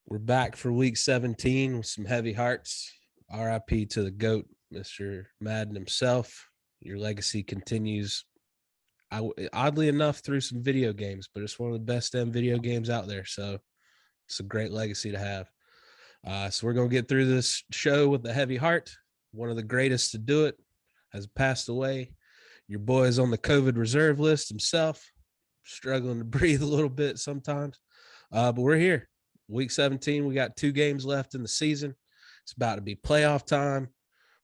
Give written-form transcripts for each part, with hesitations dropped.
We're back for week 17 with some heavy hearts. RIP to the GOAT, Mr. Madden himself. Your legacy continues, oddly enough, through some video games, but it's one of the best video games out there. So it's a great legacy to have. So we're going to get through this show with a heavy heart. One of the greatest to do it has passed away. Your boy is on the COVID reserve list himself, struggling to breathe a little bit sometimes. But we're here. Week 17, we got 2 games left in the season. It's about to be playoff time.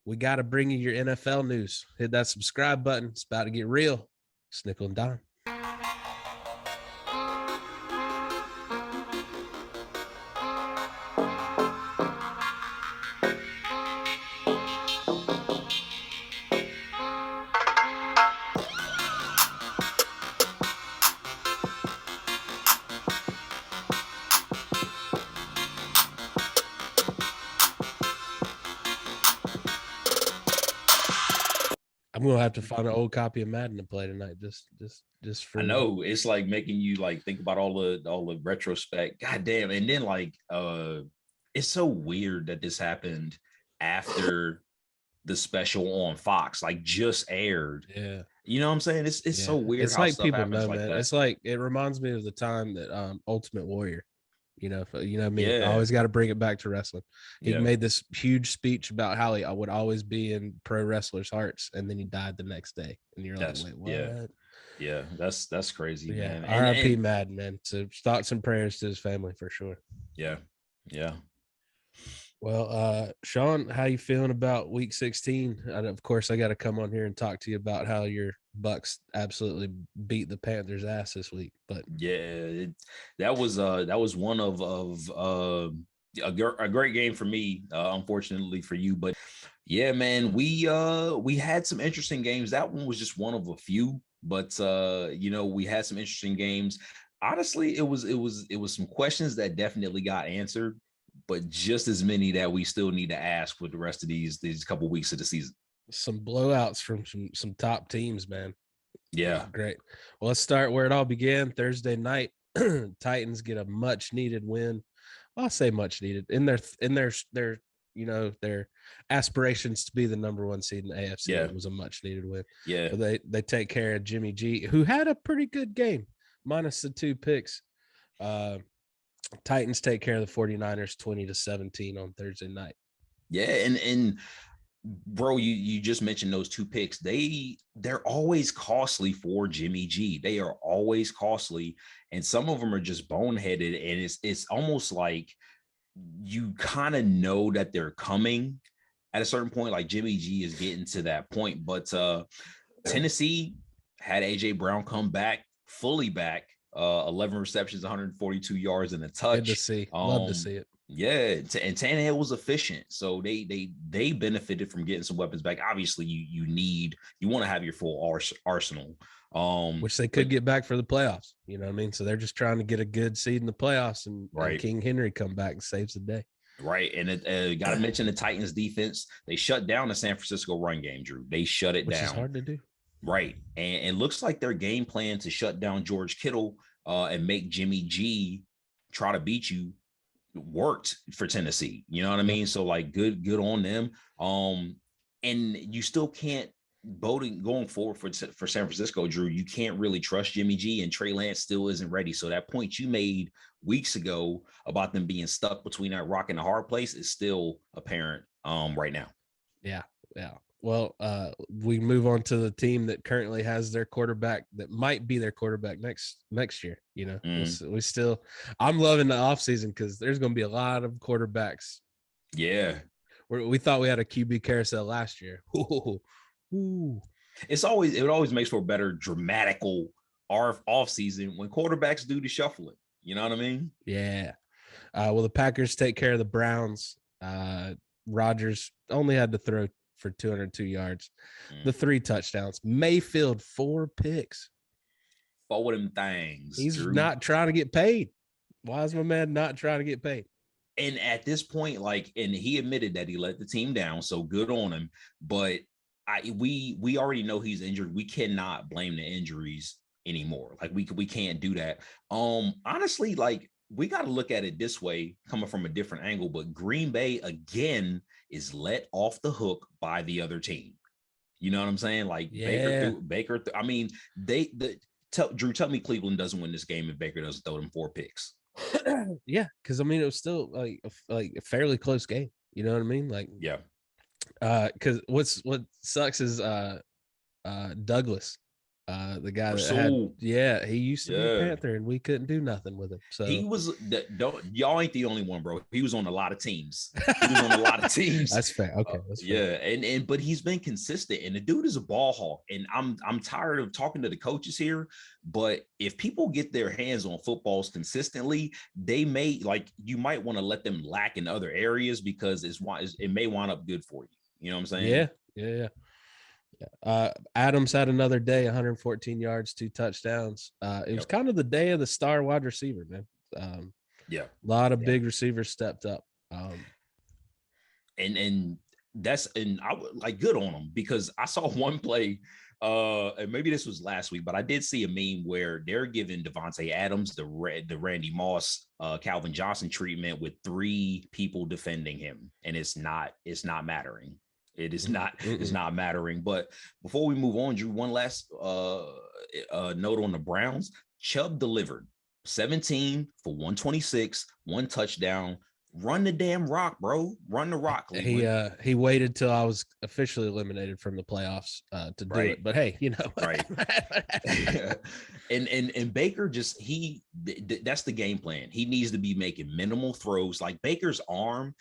We got to bring you your NFL news. Hit that subscribe button. It's about to get real. It's nickel and dime. I'm gonna have to find an old copy of Madden to play tonight. Just for I know it's like making you like think about all the retrospect. God damn. And then it's so weird that this happened after the special on Fox, like just aired. Yeah. You know what I'm saying? It's so weird. It's how like stuff people happens know, like man. that. It's like it reminds me of the time that Ultimate Warrior. Me. I Yeah. always got to bring it back to wrestling. He Yeah. made this huge speech about how he would always be in pro wrestlers' hearts, and then he died the next day. And you're like, wait, what? Yeah, that's crazy, man. R.I.P. Madden, man. So thoughts and prayers to his family for sure. Yeah. Well, Shawn, how you feeling about week 16? And of course, I got to come on here and talk to you about how your Bucks absolutely beat the Panthers' ass this week. But yeah, that was one of a great game for me, unfortunately for you. But yeah, man, we had some interesting games. That one was just one of a few, but we had some interesting games. Honestly, it was some questions that definitely got answered, but just as many that we still need to ask with the rest of these couple weeks of the season. Some blowouts from some top teams, man. Yeah, great. Well, let's start where it all began. Thursday night, Titans get a much needed win. Well, I'll say much needed in their their aspirations to be the number 1 seed in the AFC. Yeah. It was a much needed win. Yeah, but they take care of Jimmy G, who had a pretty good game, minus the 2 picks. Titans take care of the 49ers 20-17 on Thursday night. Yeah, and bro, you just mentioned those 2 picks. They're always costly for Jimmy G. They are always costly, and some of them are just boneheaded, and it's almost like you kind of know that they're coming at a certain point. Like Jimmy G is getting to that point, but Tennessee had AJ Brown come back, fully back, 11 receptions, 142 yards, and a touch. Good to see. Love to see it. Yeah, and Tannehill was efficient, so they benefited from getting some weapons back. Obviously, you want to have your full arsenal, which they could get back for the playoffs. You know what I mean? So they're just trying to get a good seed in the playoffs, and King Henry come back and saves the day. Right, and got to mention the Titans defense. They shut down the San Francisco run game, Drew. They shut it down. Which is hard to do. Right, and it looks like their game plan to shut down George Kittle and make Jimmy G try to beat you worked for Tennessee. You know what I mean? So like good on them. And you still can't going forward for San Francisco, Drew. You can't really trust Jimmy G, and Trey Lance still isn't ready. So that point you made weeks ago about them being stuck between that rock and a hard place is still apparent right now. Yeah. Well, we move on to the team that currently has their quarterback that might be their quarterback next year. We still, I'm loving the offseason because there's going to be a lot of quarterbacks. Yeah. We thought we had a QB carousel last year. Ooh. It always makes for a better dramatical off season when quarterbacks do the shuffling. You know what I mean? Yeah. Well, the Packers take care of the Browns. Rodgers only had to throw for 202 yards, the 3 touchdowns. Mayfield 4 picks. 4 of them things. He's Drew. Not trying to get paid. Why is my man not trying to get paid? And at this point, and he admitted that he let the team down, so good on him. But we already know he's injured. We cannot blame the injuries anymore. Like we can't do that. Honestly, like we got to look at it this way, coming from a different angle. But Green Bay again is let off the hook by the other team. You know what I'm saying? Like Baker. I mean, Drew, tell me Cleveland doesn't win this game if Baker doesn't throw them 4 picks. Yeah, because I mean it was still like a fairly close game. You know what I mean? Like, yeah. Because what sucks is Douglas, the guy he used to be a Panther, and we couldn't do nothing with him. So he was y'all ain't the only one, bro. He was on a lot of teams. He was on a lot of teams. That's fair. Okay, that's fair. And but he's been consistent, and the dude is a ball hawk. And I'm tired of talking to the coaches here, but if people get their hands on footballs consistently, they may you might want to let them lack in other areas because it may wind up good for you. You know what I'm saying? Yeah. Adams had another day, 114 yards, 2 touchdowns. It was kind of the day of the star wide receiver, man. A lot of big receivers stepped up. And I would like good on them because I saw one play, and maybe this was last week, but I did see a meme where they're giving Devontae Adams the Randy Moss, Calvin Johnson treatment with 3 people defending him, and it's not mattering. It is not. It's not mattering. But before we move on, Drew, one last note on the Browns. Chubb delivered 17 for 126, 1 touchdown. Run the damn rock, bro. Run the rock. Cleveland. He waited till I was officially eliminated from the playoffs to do it. But hey, you know, right. and Baker that's the game plan. He needs to be making minimal throws. Like Baker's arm.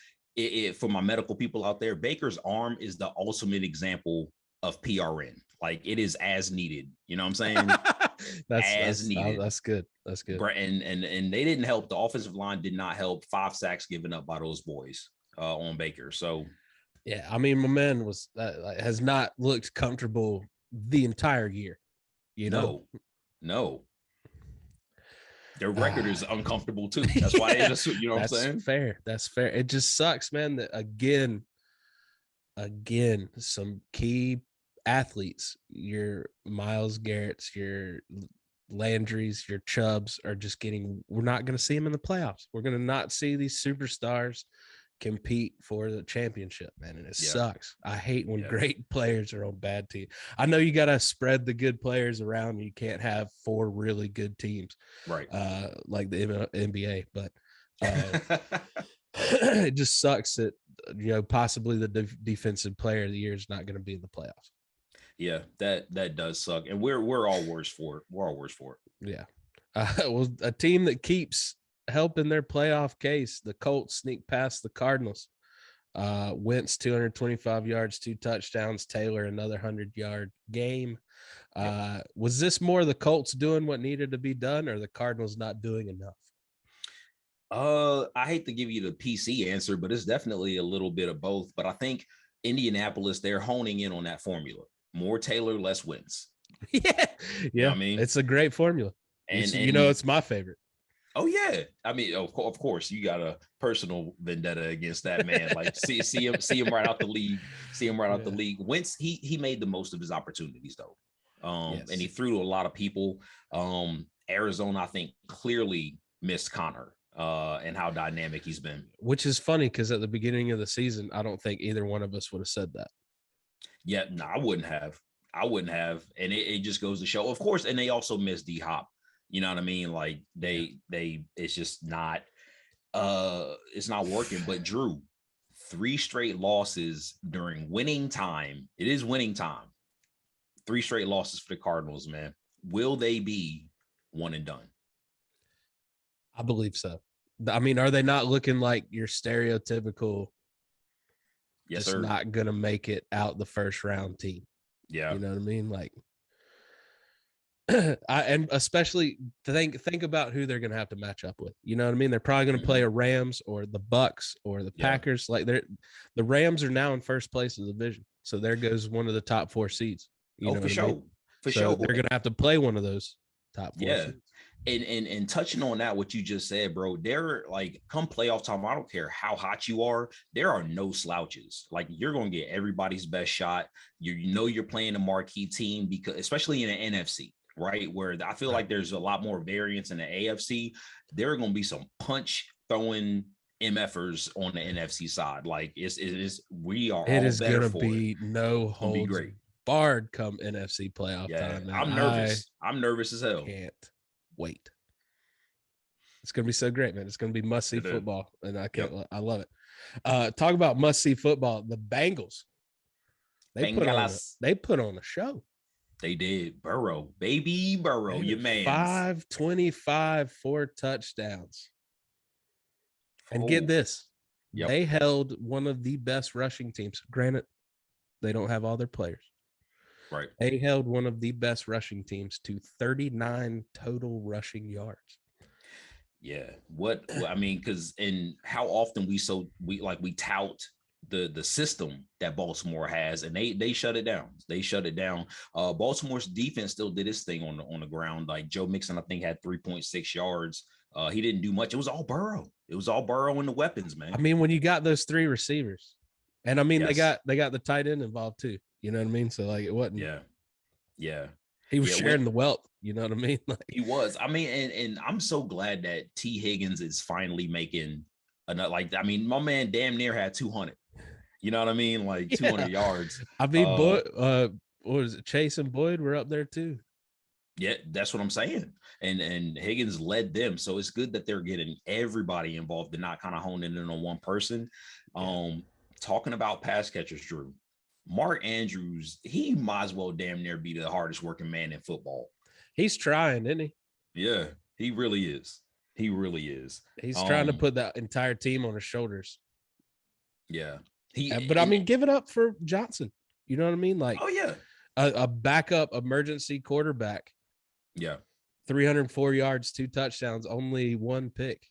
For my medical people out there, Baker's arm is the ultimate example of PRN. Like it is as needed. You know what I'm saying? That's needed. That's good. That's good. And they didn't help. The offensive line did not help. 5 sacks given up by those boys on Baker. So, yeah, I mean, my man has not looked comfortable the entire year. You know, no. Their record is uncomfortable too. That's why it just, you know what I'm saying? That's fair. It just sucks, man, that again, some key athletes, your Myles Garrett's, your Landry's, your Chubbs are just we're not going to see them in the playoffs. We're going to not see these superstars compete for the championship, man. And it sucks. I hate when great players are on bad teams. I know you got to spread the good players around. You can't have 4 really good teams, right? Like the NBA, but it just sucks that, you know, possibly the defensive player of the year is not going to be in the playoffs. Yeah, that does suck. And we're all worse for it. We're all worse for it. Yeah. Well, a team that keeps helping their playoff case, the Colts sneak past the Cardinals. Wentz 225 yards, 2 touchdowns. Taylor another 100-yard game. Was this more the Colts doing what needed to be done, or the Cardinals not doing enough? I hate to give you the PC answer, but it's definitely a little bit of both. But I think Indianapolis, they're honing in on that formula: more Taylor, less Wentz. Yeah. You know what I mean, it's a great formula, and you know it's my favorite. Oh yeah, I mean, of course, you got a personal vendetta against that man. Like, see him right out the league. See him right out the league. Wentz, he made the most of his opportunities though, and he threw to a lot of people. Arizona, I think, clearly missed Connor and how dynamic he's been. Which is funny because at the beginning of the season, I don't think either one of us would have said that. Yeah, no, I wouldn't have, and it just goes to show, of course. And they also missed D-Hop. You know what I mean? Like it's just not, it's not working. But Drew, 3 straight losses during winning time. It is winning time. 3 straight losses for the Cardinals, man. Will they be one and done? I believe so. I mean, are they not looking like your stereotypical, yes, just sir, not going to make it out the first round team? Yeah. You know what I mean? Like, and especially think about who they're going to have to match up with. You know what I mean? They're probably going to play a Rams or the Bucks or the Packers. Like the Rams are now in first place in the division, so there goes one of the top 4 seeds. You know for sure, mean? For sure, they're going to have to play one of those top 4 seeds. And touching on that, what you just said, bro, they're like, come playoff time, I don't care how hot you are, there are no slouches. Like, you're going to get everybody's best shot. You know you're playing a marquee team, because especially in the NFC. right? Where I feel like there's a lot more variance in the AFC. There are going to be some punch throwing MFers on the NFC side. Like we are It all is better gonna for it. be no It's going to be holds great. barred come NFC playoff Yeah, time, man. I'm nervous. I'm nervous as hell. Can't wait. It's gonna be so great, man. It's gonna be must see football, and I can't. Yep. I love it. Talk about must see football. The Bengals. They put on a show. They did. Burrow, baby Burrow, your man. 525, 4 touchdowns. And get this. Yep. They held one of the best rushing teams. Granted, they don't have all their players. Right. They held one of the best rushing teams to 39 total rushing yards. Yeah. I mean, because in how often we tout the system that Baltimore has, and they shut it down. They shut it down. Baltimore's defense still did its thing on the ground. Like Joe Mixon, I think, had 3.6 yards. He didn't do much. It was all Burrow. It was all Burrow and the weapons, man. I mean, when you got those 3 receivers, and I mean, yes. they got the tight end involved too. You know what I mean? So like, it wasn't. Yeah. He was sharing the wealth. You know what I mean? Like, he was. I mean, and I'm so glad that T. Higgins is finally making another. Like, I mean, my man damn near had 200. You know what I mean? Like 200 yards. I mean, Boyd, what was it? Chase and Boyd were up there too. Yeah, that's what I'm saying. And Higgins led them. So it's good that they're getting everybody involved and not kind of honing in on one person. Talking about pass catchers, Drew, Mark Andrews, he might as well damn near be the hardest working man in football. He's trying, isn't he? Yeah, he really is. He really is. He's trying to put that entire team on his shoulders. Yeah. But I mean, give it up for Johnson. You know what I mean? Like, oh yeah, a backup emergency quarterback. Yeah, 304 yards, 2 touchdowns, only 1 pick.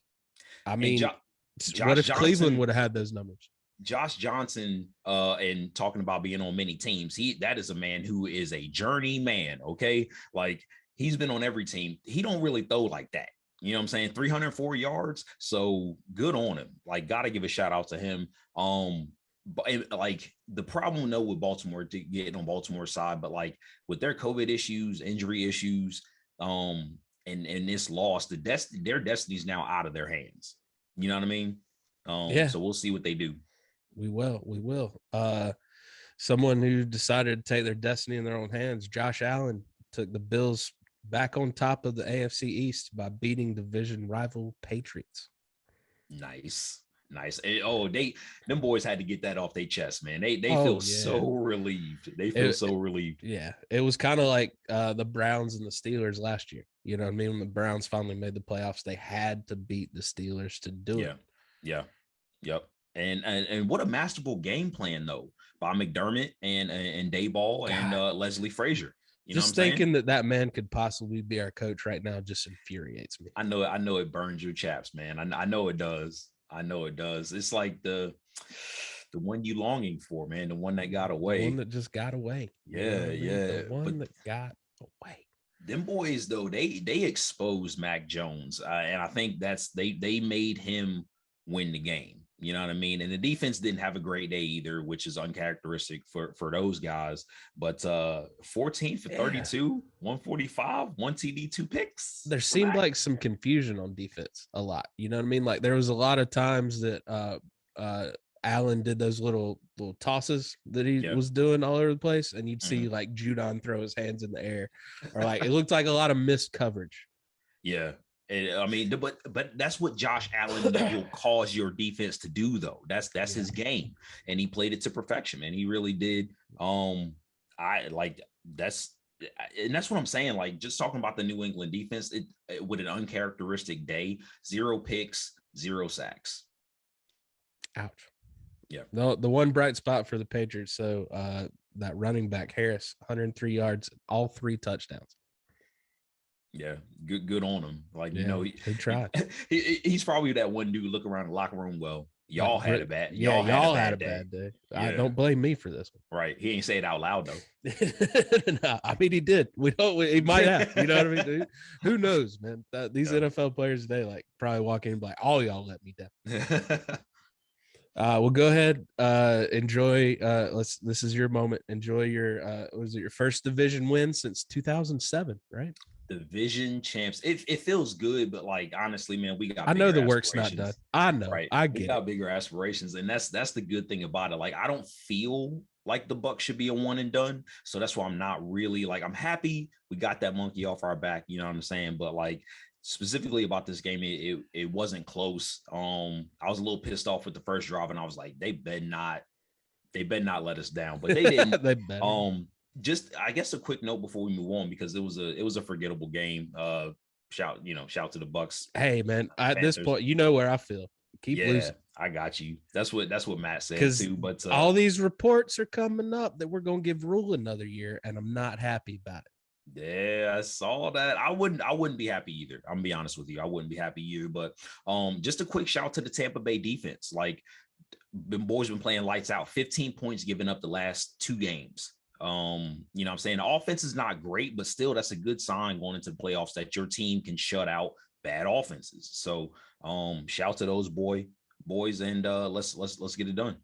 I mean, what if Johnson, Cleveland would have had those numbers? Josh Johnson, and talking about being on many teams, that is a man who is a journeyman. Okay, like he's been on every team. He don't really throw like that. You know what I'm saying? 304 yards. So good on him. Like, gotta give a shout out to him. But like the problem though with Baltimore, to get on Baltimore's side, but like with their COVID issues, injury issues, and this loss, their destiny's now out of their hands. You know what I mean? So we'll see what they do. We will. Someone who decided to take their destiny in their own hands, Josh Allen, took the Bills back on top of the AFC East by beating division rival Patriots. Nice. Them boys had to get that off their chest, man. They feel so relieved. They feel so relieved. Yeah. It was kind of like the Browns and the Steelers last year. You know what I mean? When the Browns finally made the playoffs, they had to beat the Steelers to do it. Yeah. Yep. And what a masterful game plan though by McDermott and Dayball and Leslie Frazier. You know, just thinking that man could possibly be our coach right now just infuriates me. I know it burns your chaps, man. I know it does. It's like the one you longing for, man. The one that got away. The one that just got away. Yeah. The one that got away. Them boys though, they exposed Mac Jones, and I think they made him win the game. You know what I mean? And the defense didn't have a great day either, which is uncharacteristic for those guys. But 14 for 32, 145, 1 TD, 2 picks. There seemed like some confusion on defense a lot. You know what I mean? Like there was a lot of times that Allen did those little tosses that he was doing all over the place, and you'd see like Judon throw his hands in the air, or like it looked like a lot of missed coverage. Yeah. I mean, but that's what Josh Allen will cause your defense to do, though. That's his game, and he played it to perfection, man. He really did. That's what I'm saying. Like, just talking about the New England defense, with an uncharacteristic day, 0 picks, 0 sacks. Ouch. Yeah. No, the one bright spot for the Patriots. So that running back Harris, 103 yards, all 3 touchdowns. Yeah, good on him. Like, you know, he tried. He's probably that one dude look around the locker room. Well, y'all had a bad. Y'all had a bad day. Yeah. Don't blame me for this one. Right. He ain't say it out loud though. No, I mean he did. He might have. You know what I mean? Dude? Who knows, man? These NFL players today, like, probably walk in and be like, "All y'all let me down." Well, go ahead. Enjoy. This is your moment. Enjoy your. Was it your first division win since 2007? Right. Division champs. It feels good, but like honestly, man, we got I know bigger the work's not done. aspirations. I know. Right. I We get it. got bigger aspirations. And that's the good thing about it. Like, I don't feel like the Bucks should be a one and done. So that's why I'm not really like, I'm happy we got that monkey off our back. You know what I'm saying? But like, specifically about this game, it wasn't close. I was a little pissed off with the first drive, and I was like, they better not let us down, but they didn't. They better. Just I guess a quick note before we move on, because it was a forgettable game. Shout to the Bucks. Hey man, at this Panthers. point, you know where I feel. Keep Yeah, losing. I got you. That's what Matt said Because too. But all these reports are coming up that we're gonna give Rule another year, and I'm not happy about it. yeah, I saw that. I wouldn't be happy either. I'm gonna be honest with you. I wouldn't be happy either. But just a quick shout to the Tampa Bay defense. Like, the boys been playing lights out. 15 points given up the last 2 games. You know what I'm saying? The offense is not great, but still that's a good sign going into the playoffs that your team can shut out bad offenses. So shout to those boys, and let's get it done.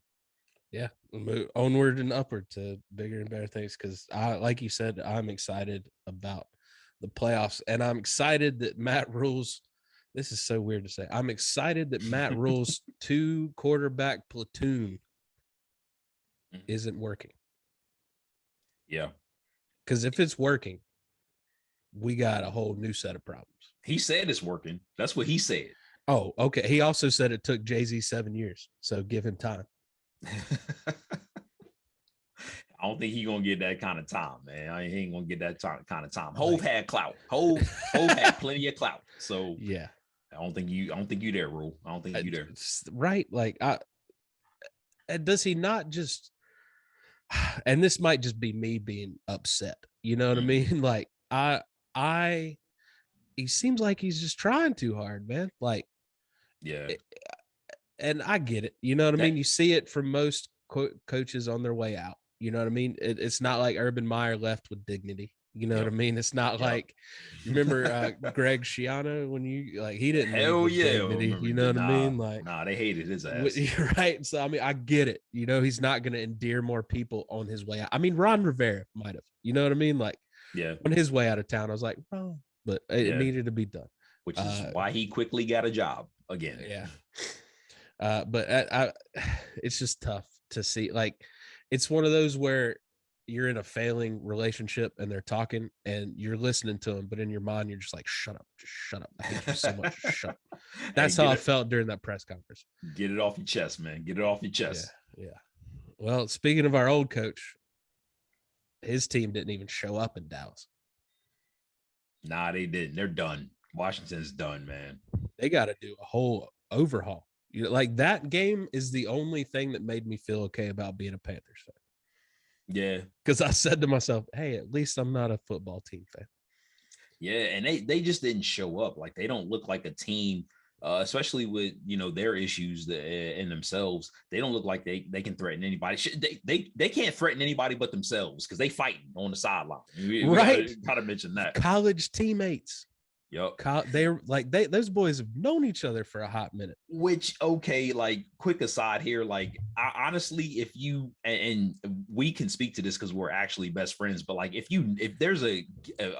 Yeah, move onward and upward to bigger and better things. Because like you said, I'm excited about the playoffs, and I'm excited that Matt Rule's. This is so weird to say. I'm excited that Matt Rule's 2 quarterback platoon isn't working. Yeah, because if it's working, we got a whole new set of problems. He said it's working. That's what he said. Oh, okay. He also said it took Jay-Z 7 years, so give him time. I don't think he's gonna get that kind of time, man. He ain't gonna get that kind of time. Hove had clout. Hove had plenty of clout. So yeah, I don't think you there, Rule. I don't think you there. Right? Like, does he not just? And this might just be me being upset. You know what I mean? Like, he seems like he's just trying too hard, man. Like, yeah. And I get it. You know what I mean? You see it from most coaches on their way out. You know what I mean? It's not like Urban Meyer left with dignity. You know what I mean? It's not like, remember Greg Schiano when you like he didn't. Hell yeah, dignity, you know what I mean? Like, they hated his ass. You're right. So I mean, I get it. You know, he's not going to endear more people on his way out. I mean, Ron Rivera might have. You know what I mean? Like, yeah, on his way out of town, I was like, oh, but it needed to be done. Which is why he quickly got a job again. Yeah. But it's just tough to see. Like, it's one of those where you're in a failing relationship and they're talking and you're listening to them, but in your mind you're just like, shut up, just shut up. I hate you so much. Shut up. That's how I felt during that press conference. Get it off your chest, man. Get it off your chest. Yeah. Well, speaking of our old coach, his team didn't even show up in Dallas. Nah, they didn't. They're done. Washington's done, man. They got to do a whole overhaul. You know, like, that game is the only thing that made me feel okay about being a Panthers fan. Yeah. Because I said to myself, hey, at least I'm not a football team fan. Yeah, and they just didn't show up. Like, they don't look like a team, especially with, their issues in themselves. They don't look like they can threaten anybody. They can't threaten anybody but themselves because they fighting on the sideline. Right. Gotta mention that. College teammates. Yep. They're like, those boys have known each other for a hot minute. Which, okay, like, quick aside here, like, honestly, if you and we can speak to this because we're actually best friends, but like, if there's a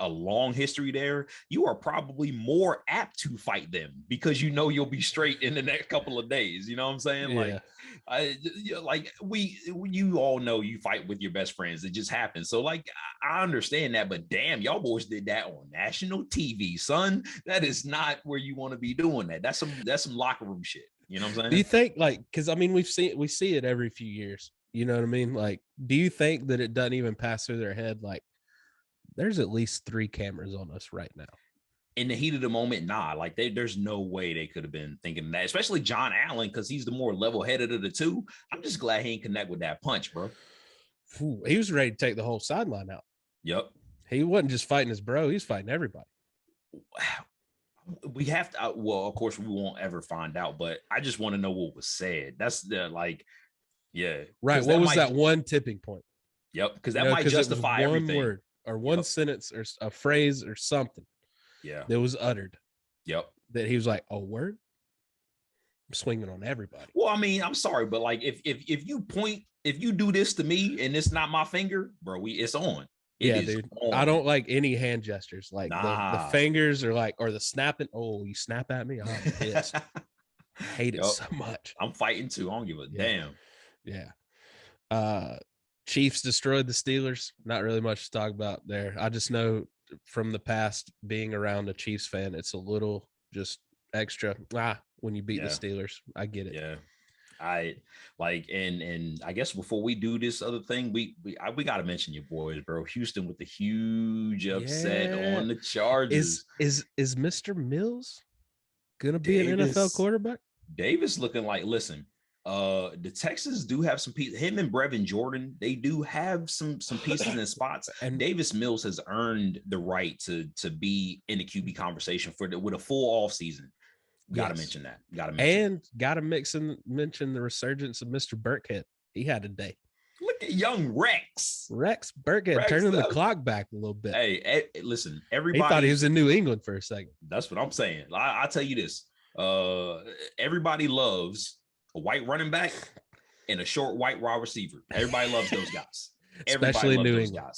long history there, you are probably more apt to fight them because you'll be straight in the next couple of days. You know what I'm saying? Yeah. Like, you all know you fight with your best friends. It just happens. So like, I understand that, but damn, y'all boys did that on national TV, son. That is not where you want to be doing that. That's some locker room shit. You know what I'm saying? Do you think, like, because I mean, we see it every few years. You know what I mean? Like, do you think that it doesn't even pass through their head? Like, there's at least 3 cameras on us right now. In the heat of the moment, nah. Like, there's no way they could have been thinking that, especially John Allen, because he's the more level-headed of the two. I'm just glad he ain't connect with that punch, bro. Ooh, he was ready to take the whole sideline out. Yep. He wasn't just fighting his bro. He was fighting everybody. We have to, well, of course, we won't ever find out, but I just want to know what was said. That's the, like, yeah. Right. What was that one tipping point? Yep. Because that might justify everything. One word or one sentence or a phrase or something. Yeah. That was uttered. Yep. That he was like, oh, word? swinging on everybody. Well, I mean, I'm sorry, but like if you point, if you do this to me and it's not my finger, bro, it's on. It is dude. on. I don't like any hand gestures. Like the Nah. fingers are like, or the snapping. Oh, you snap at me? I'm pissed. I hate it so much. I'm fighting too. I don't give a damn. Yeah. Chiefs destroyed the Steelers. Not really much to talk about there. I just know from the past being around a Chiefs fan, it's a little just extra when you beat the Steelers. I get it. Yeah. I like, and I guess before we do this other thing, we got to mention your boys, bro. Houston with the huge upset on the Chargers. Is Mr. Mills gonna be an NFL quarterback? Davis looking like, listen, the Texans do have some pieces. Him and Brevin Jordan, they do have some pieces in spots. And Davis Mills has earned the right to be in the QB conversation with a full off season. Got to mention that. Got to mention the resurgence of Mr. Burkhead. He had a day. Look at young Rex Burkhead turning the clock back a little bit. Hey, listen, everybody. He thought he was in New England for a second. That's what I'm saying. I'll tell you this. Everybody loves a white running back and a short white wide receiver. Everybody loves those guys. Especially in New England.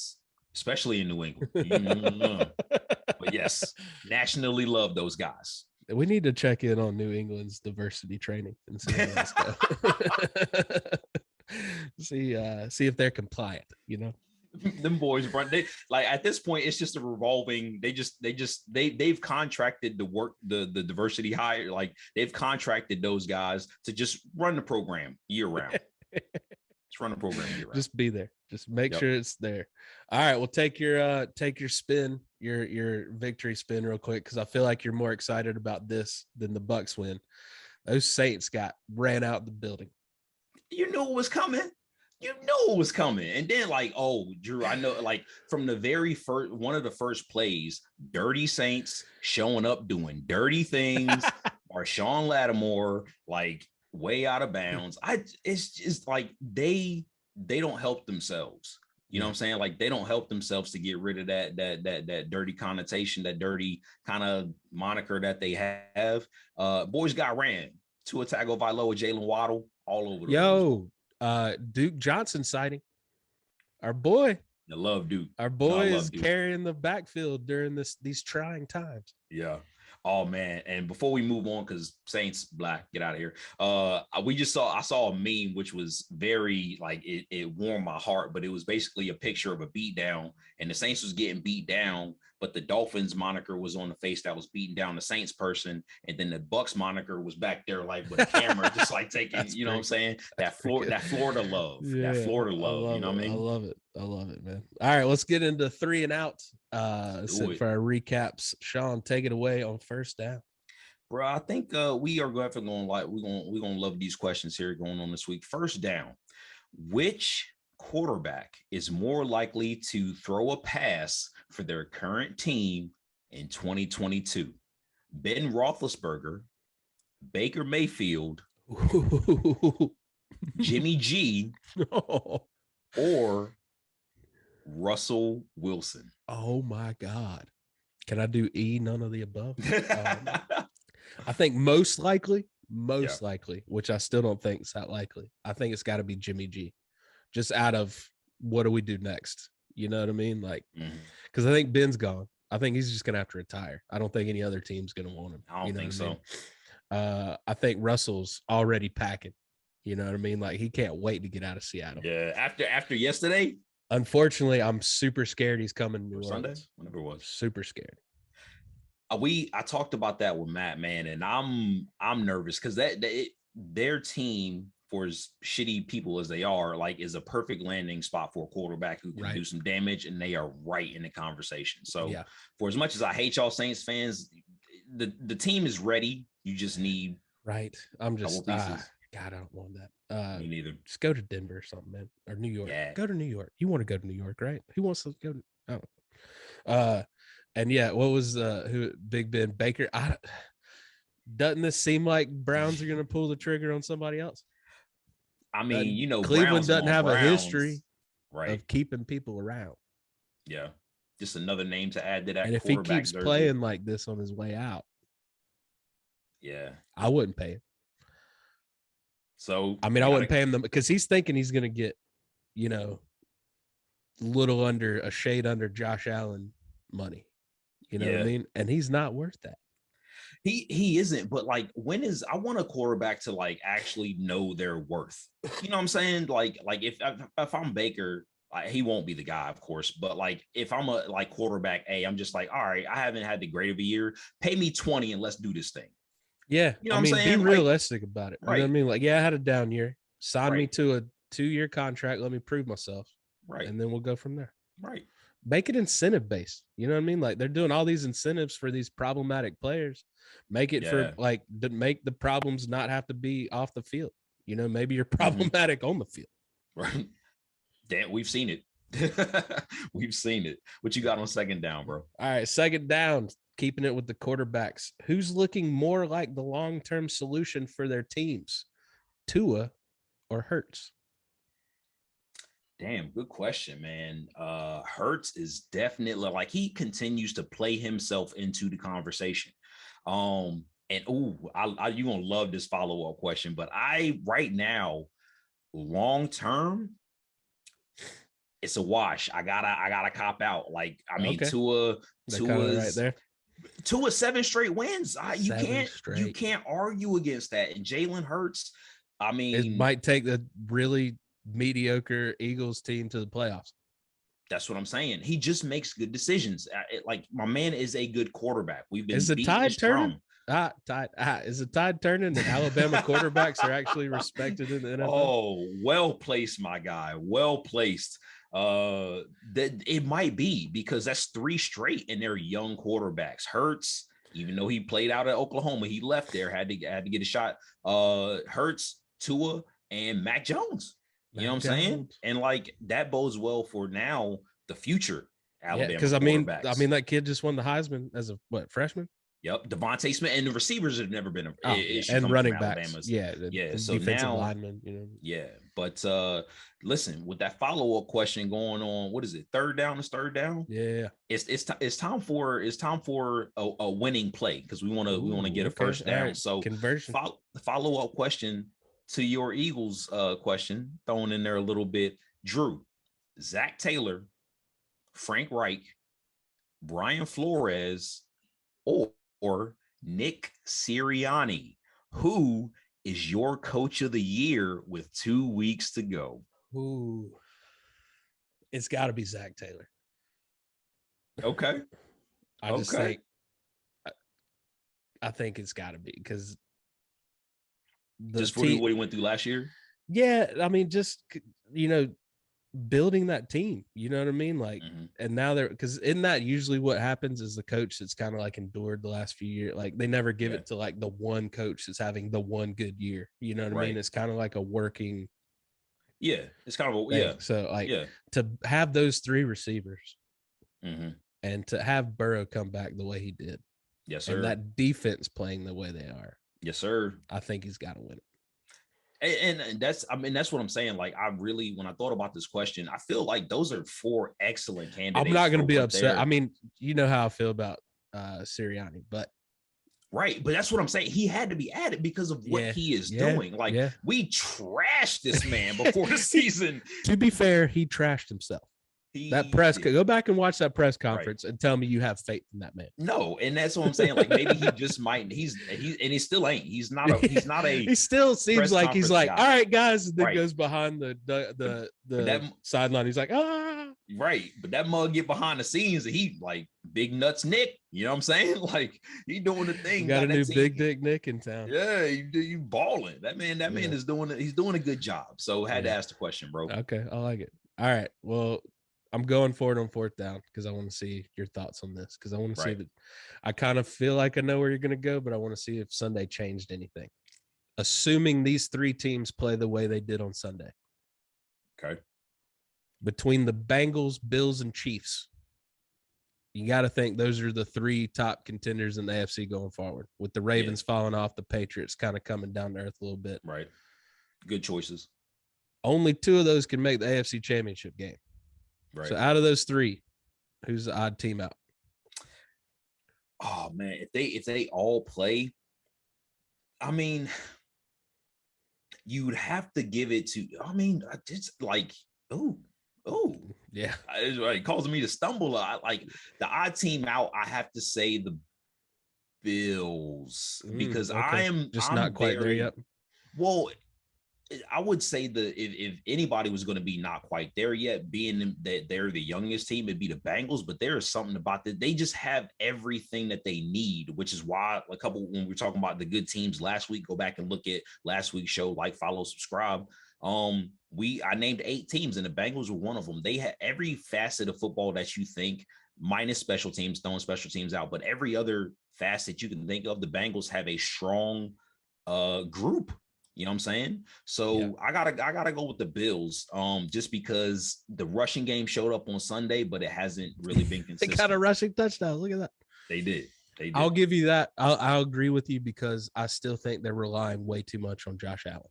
Especially in New England. But yes, nationally love those guys. We need to check in on New England's diversity training and see how that's going. See if they're compliant, you know. Them boys run. They like at this point, it's just a revolving. They've contracted the diversity hire. Like they've contracted those guys to just run the program year round. Just run the program year round. Just be there. Just make sure it's there. All right, well, take your spin, your victory spin real quick, because I feel like you're more excited about this than the Bucs win. Those Saints ran out the building. You knew it was coming. And then like, oh, Drew, I know, like from the very first, one of the first plays, dirty Saints showing up doing dirty things. Marshawn Lattimore, like way out of bounds. It's just like they don't help themselves. You know what I'm saying? Like they don't help themselves to get rid of that dirty connotation, that dirty kind of moniker that they have. Boys got ran. Tua Tagovailoa, Jalen Waddle, all over the place. Duke Johnson sighting. Our boy. I love Duke. Our boy is carrying the backfield during these trying times. Yeah. Oh man. And before we move on, because Saints black, get out of here. I saw a meme which was very like it warmed my heart, but it was basically a picture of a beatdown, and the Saints was getting beat down, but the Dolphins moniker was on the face that was beating down the Saints person, and then the Bucks moniker was back there like with a camera, just like taking, you know what I'm saying? That Florida love. Yeah, that Florida love. You know what I mean? I love it, man. All right, let's get into 3 and out. For our recaps. Shawn, take it away on first down. Bro, I think we are going to we're gonna love these questions here going on this week. First down, which quarterback is more likely to throw a pass for their current team in 2022? Ben Roethlisberger, Baker Mayfield, Jimmy G, or Russell Wilson? Oh my God. Can I do none of the above? I think most likely, which I still don't think is that likely. I think it's got to be Jimmy G. Just out of what do we do next? You know what I mean? Like, because I think Ben's gone. I think he's just going to have to retire. I don't think any other team's going to want him. I don't think so. I think Russell's already packing. You know what I mean? Like, he can't wait to get out of Seattle. Yeah. After yesterday. Unfortunately, I'm super scared he's coming to New Orleans. Sunday, whenever it was. Super scared. I talked about that with Matt, man, and I'm nervous because their team, for as shitty people as they are, like, is a perfect landing spot for a quarterback who can do some damage, and they are right in the conversation. So, for as much as I hate y'all Saints fans, the team is ready. You just need I'm just God, I don't want that. Me neither. Just go to Denver or something, man, or New York. Yeah. Go to New York. You want to go to New York, right? Who wants to go? And what was who Big Ben Baker? Doesn't this seem like Browns are going to pull the trigger on somebody else? I mean, Cleveland Browns doesn't have a history right of keeping people around. Yeah, just another name to add to that. And if he keeps playing like this on his way out, yeah, I wouldn't pay him. So I mean, I wouldn't pay him because he's thinking he's going to get, you know, little under a shade under Josh Allen money. You know what I mean? And he's not worth that. He isn't, but like I want a quarterback to like actually know their worth. You know what I'm saying? Like if I'm Baker, he won't be the guy, of course, but like if I'm a like quarterback A, I'm just like, all right, I haven't had the great of a year. Pay me 20 and let's do this thing. Yeah. You know I what I'm mean, saying? be realistic about it. You know what I mean? Like, yeah, I had a down year. Sign me to a 2-year contract. Let me prove myself. Right. And then we'll go from there. Right. Make it incentive based. You know what I mean? Like they're doing all these incentives for these problematic players. Make it for like to make the problems not have to be off the field. You know, maybe you're problematic on the field. Right. Damn, we've seen it. We've seen it. What you got on second down, bro? All right, second down, keeping it with the quarterbacks. Who's looking more like the long-term solution for their teams? Tua or Hurts? Damn, good question, man. Hurts is definitely like he continues to play himself into the conversation. And you gonna love this follow-up question, but right now, long term, it's a wash. I gotta cop out. Like, I mean, Tua's right there. Tua 7 straight wins. You can't argue against that. And Jalen Hurts, I mean, it might take the really mediocre Eagles team to the playoffs. That's what I'm saying. He just makes good decisions. Like my man is a good quarterback. We've been is the tide turning? Is the tide turning? And Alabama quarterbacks are actually respected in the NFL. Oh, well placed, my guy. Well placed. That it might be because that's 3 straight, and they're young quarterbacks. Hurts, even though he played out at Oklahoma, he left there, had to get a shot. Hurts, Tua, and Mac Jones. You know what I'm saying? And like that bodes well for now the future Alabama. Because I mean that kid just won the Heisman as a freshman. Yep, Devontae Smith, and the receivers have never been an issue and running backs. Alabama's. Yeah. So defensive now, lineman, you know. Yeah, but listen, with that follow up question going on, what is it? Third down is third down. Yeah, it's time for a winning play because we want to get a first down. Right. So conversion. Follow up question to your Eagles question, thrown in there a little bit. Drew, Zach Taylor, Frank Reich, Brian Flores, or Nick Sirianni, who is your coach of the year with 2 weeks to go? Ooh, it's got to be Zach Taylor. Okay. I think it's got to be because just for what he went through last year. Yeah, I mean, just building that team, you know what I mean? Like, and now because in that usually what happens is the coach that's kind of like endured the last few years, like they never give it to like the one coach that's having the one good year, you know what I mean? It's kind of like a working it's kind of a so like to have those 3 receivers and to have Burrow come back the way he did, yes sir, and that defense playing the way they are, yes sir, I think he's got to win it. And that's what I'm saying. Like, I really, when I thought about this question, I feel like those are 4 excellent candidates. I'm not going to be upset. There. I mean, you know how I feel about Ciriani, but right. But that's what I'm saying. He had to be added because of what he is doing. Like, we trashed this man before the season. To be fair, he trashed himself. Go back and watch that press conference and tell me you have faith in that man. No, and that's what I'm saying. Like maybe he just might. He still ain't. He's not a. He still seems like he's like, all right, guys. And then goes behind the sideline. He's like, right. But that mug get behind the scenes, and he like Big Nuts Nick. You know what I'm saying? Like he doing the thing. You got a new Big Dick Nick in town. Yeah, you balling. That man is doing it. He's doing a good job. So had to ask the question, bro. Okay, I like it. All right. Well, I'm going for it on 4th down because I want to see your thoughts on this because I want to see that. I kind of feel like I know where you're going to go, but I want to see if Sunday changed anything. Assuming these 3 teams play the way they did on Sunday. Okay. Between the Bengals, Bills, and Chiefs, you got to think those are the 3 top contenders in the AFC going forward. With the Ravens falling off, the Patriots kind of coming down to earth a little bit. Right. Good choices. Only 2 of those can make the AFC Championship game. Right. So out of those 3, who's the odd team out? Oh man, if they all play, I mean, you'd have to give it to. I mean, it's like, oh, Yeah. it's like causing me to stumble. Like the odd team out, I have to say the Bills, because Okay. Just not I'm quite there very yet. well. I would say if anybody was going to be not quite there yet, being that they're the youngest team, it'd be the Bengals. But there is something about that. They just have everything that they need, which is why when we were talking about the good teams last week, go back and look at last week's show, like, follow, subscribe. I named 8 teams, and the Bengals were one of them. They had every facet of football that you think, minus special teams, throwing special teams out, but every other facet you can think of, the Bengals have a strong group. You know what I'm saying? Yeah. So I gotta go with the Bills. Just because the rushing game showed up on Sunday, but it hasn't really been They consistent. got a rushing touchdown. Look at that. They did. I'll give you that. I'll agree with you, because I still think they're relying way too much on Josh Allen.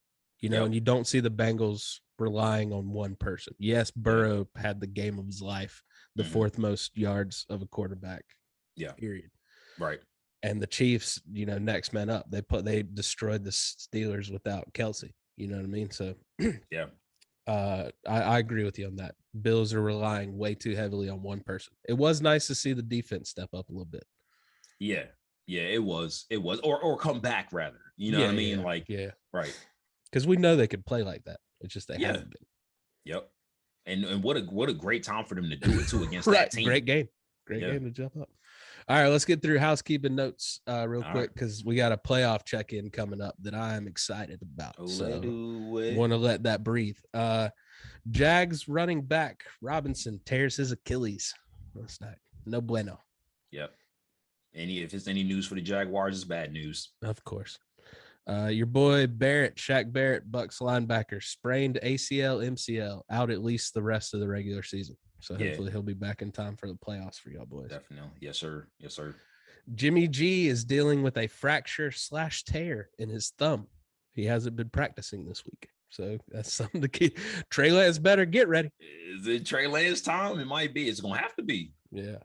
And you don't see the Bengals relying on one person. Yes, Burrow had the game of his life, the fourth most yards of a quarterback. Yeah. Period. Right. And the Chiefs, next man up. They destroyed the Steelers without Kelsey. You know what I mean? So yeah. I agree with you on that. Bills are relying way too heavily on one person. It was nice to see the defense step up a little bit. Yeah. Yeah, it was. Or come back, rather. You know what I mean? Right. Because we know they could play like that. It's just they haven't been. Yep. And what a great time for them to do it too against that team. Great game. Great game to jump up. All right, let's get through housekeeping notes real quick, because we got a playoff check-in coming up that I am excited about. So want to let that breathe. Jags running back Robinson tears his Achilles. That's not no bueno. Yep. If it's any news for the Jaguars, it's bad news. Of course. Your boy Shaq Barrett, Bucks linebacker, sprained ACL, MCL, out at least the rest of the regular season. So hopefully he'll be back in time for the playoffs for y'all boys. Definitely. Yes, sir. Yes, sir. Jimmy G is dealing with a fracture/tear in his thumb. He hasn't been practicing this week. So that's something to keep. Trey Lance better get ready. Is it Trey Lance time? It might be. It's going to have to be. Yeah.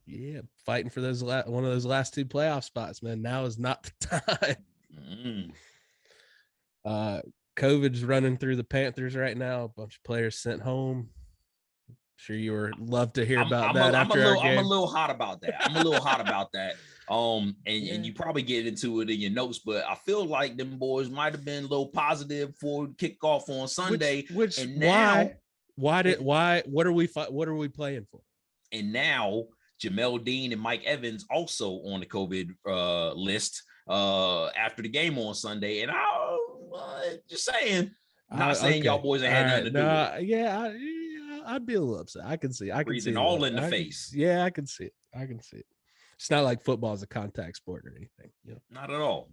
Yeah. Fighting for one of those last 2 playoff spots, man. Now is not the time. COVID's running through the Panthers right now. A bunch of players sent home. Sure, you would love to hear about that. I'm a little hot about that. And you probably get into it in your notes, but I feel like them boys might have been a little positive for kickoff on Sunday. What are we playing for? And now Jamel Dean and Mike Evans also on the COVID list after the game on Sunday. And I just saying, not saying y'all boys ain't had nothing to do with it. Yeah, I'd be a little upset. I can see. Breathing all in the face. I can see it. It's not like football is a contact sport or anything. Not at all.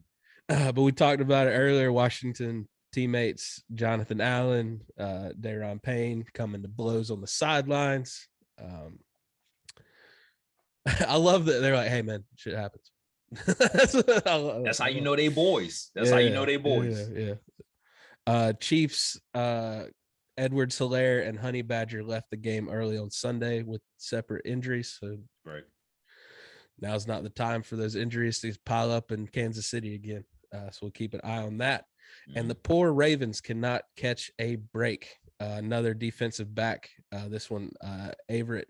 But we talked about it earlier. Washington teammates Jonathan Allen, Daron Payne coming to blows on the sidelines. I love that they're like, "Hey, man, shit happens." That's how you know they boys. That's how you know they boys. Yeah. Chiefs. Edwards-Helaire and Honey Badger left the game early on Sunday with separate injuries. So now's not the time for those injuries to pile up in Kansas City again. So we'll keep an eye on that. And the poor Ravens cannot catch a break. Another defensive back. This one, Averett,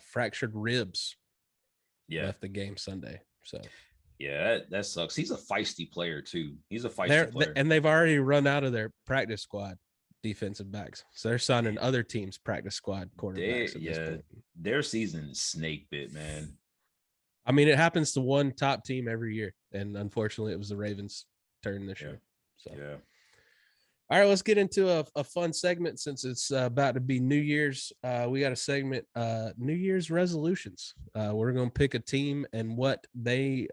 fractured ribs. Left the game Sunday. So that sucks. He's a feisty player too. He's a feisty player. And they've already run out of their practice squad defensive backs. So they're signing other teams' practice squad quarterbacks at this point. Their season is snake bit, man. I mean, it happens to one top team every year. And unfortunately, it was the Ravens' turn this year. So all right, let's get into a fun segment since it's about to be New Year's. We got a segment, New Year's resolutions. We're going to pick a team and what they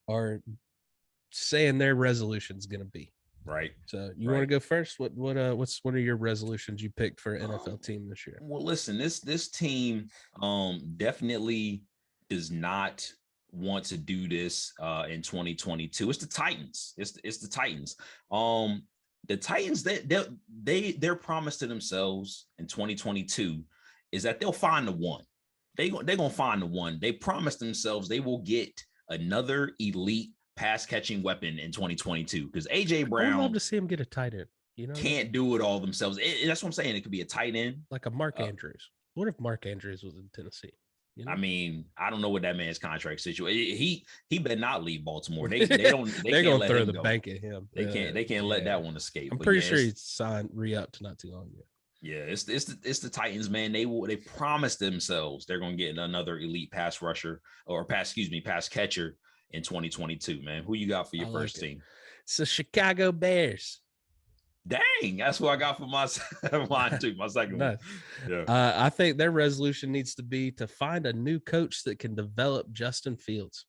are saying their resolution is going to be. Right. So you want to go first? What are your resolutions you picked for an NFL team this year? Well, listen, this team definitely does not want to do this in 2022. It's the Titans. It's the Titans. The Titans, their promise to themselves in 2022 is that they'll find the one. They're gonna find the one. They promised themselves they will get another elite pass catching weapon in 2022 because AJ I would Brown love to see him get a tight end. You know, can't do it all themselves. That's what I'm saying. It could be a tight end, like a Mark Andrews. What if Mark Andrews was in Tennessee? You know? I mean, I don't know what that man's contract situation. He better not leave Baltimore. They don't. They're can't gonna let throw him the go. bank at him. They can't let that one escape. I'm But pretty yeah, sure he signed re-upped not too long ago. Yeah, it's the Titans, man. They promised themselves they're gonna get another elite pass rusher or pass catcher in 2022, man. Who you got for your first team? It's the Chicago Bears. Dang, that's what I got for my line too. My second one. Yeah. I think their resolution needs to be to find a new coach that can develop Justin Fields.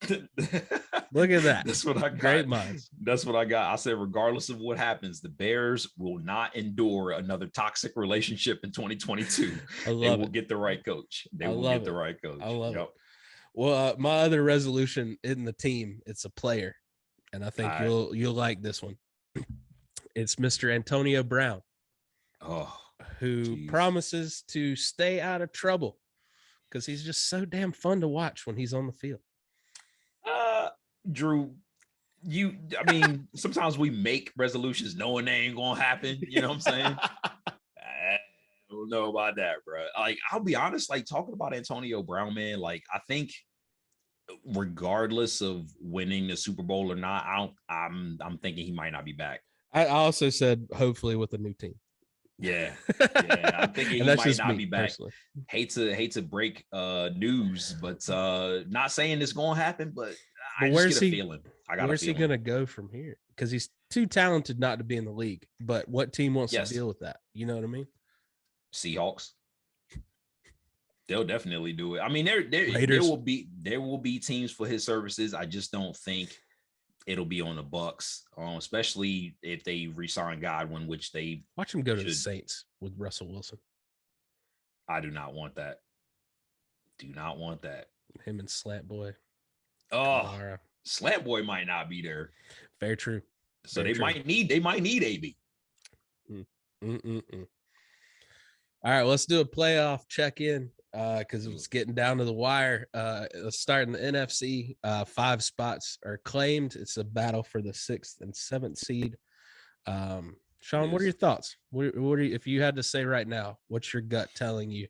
Look at that. That's what I got. Great minds. That's what I got. I said, regardless of what happens, the Bears will not endure another toxic relationship in 2022. They will get the right coach. They will get the right coach. I love it. Well, my other resolution in the team, it's a player, and I think you'll like this one. It's Mr. Antonio Brown, who promises to stay out of trouble because he's just so damn fun to watch when he's on the field. Drew, I mean, sometimes we make resolutions knowing they ain't gonna happen. You know what I'm saying? I don't know about that, bro. Like, I'll be honest, like talking about Antonio Brown, man, like I think regardless of winning the Super Bowl or not, I'm thinking he might not be back. I also said hopefully with a new team. Yeah. I'm thinking he might not be back. Personally. Hate to break news, but not saying it's gonna happen, but I just get a feeling. Where's he gonna go from here? Because he's too talented not to be in the league. But what team wants to deal with that? You know what I mean? Seahawks. They'll definitely do it. I mean, there will be teams for his services. I just don't think it'll be on the Bucks, especially if they re-sign Godwin, which they watch him go to the Saints with Russell Wilson. I do not want that. Do not want that. Him and Slant Boy. Oh, Slant Boy might not be there. Very true. So they might need AB. All right, let's do a playoff check-in because it was getting down to the wire. Let's start in the NFC. 5 spots are claimed. It's a battle for the 6th and 7th seed. Shawn, what are your thoughts? What are you, if you had to say right now, what's your gut telling you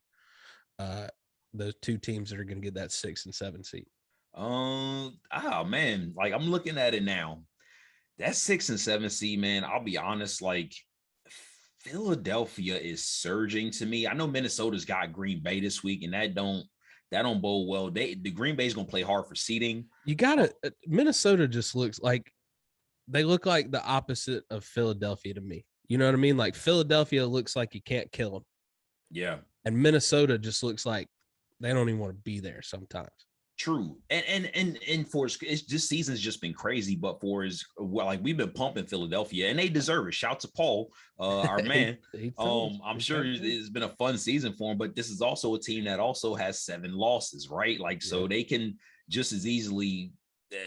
the two teams that are going to get that 6 and 7 seed? Man, like I'm looking at it now. That 6 and 7 seed, man, I'll be honest, like Philadelphia is surging to me. I know Minnesota's got Green Bay this week, and that don't bode well. The Green Bay's gonna play hard for seeding. You gotta Minnesota just looks like they look like the opposite of Philadelphia to me. You know what I mean? Like Philadelphia looks like you can't kill them. Yeah. And Minnesota just looks like they don't even want to be there sometimes. True. And for this season's just been crazy, but like we've been pumping Philadelphia and they deserve it. Shout to Paul, our man. I'm sure it's been a fun season for him, but this is also a team that also has 7 losses, right? Like, so they can just as easily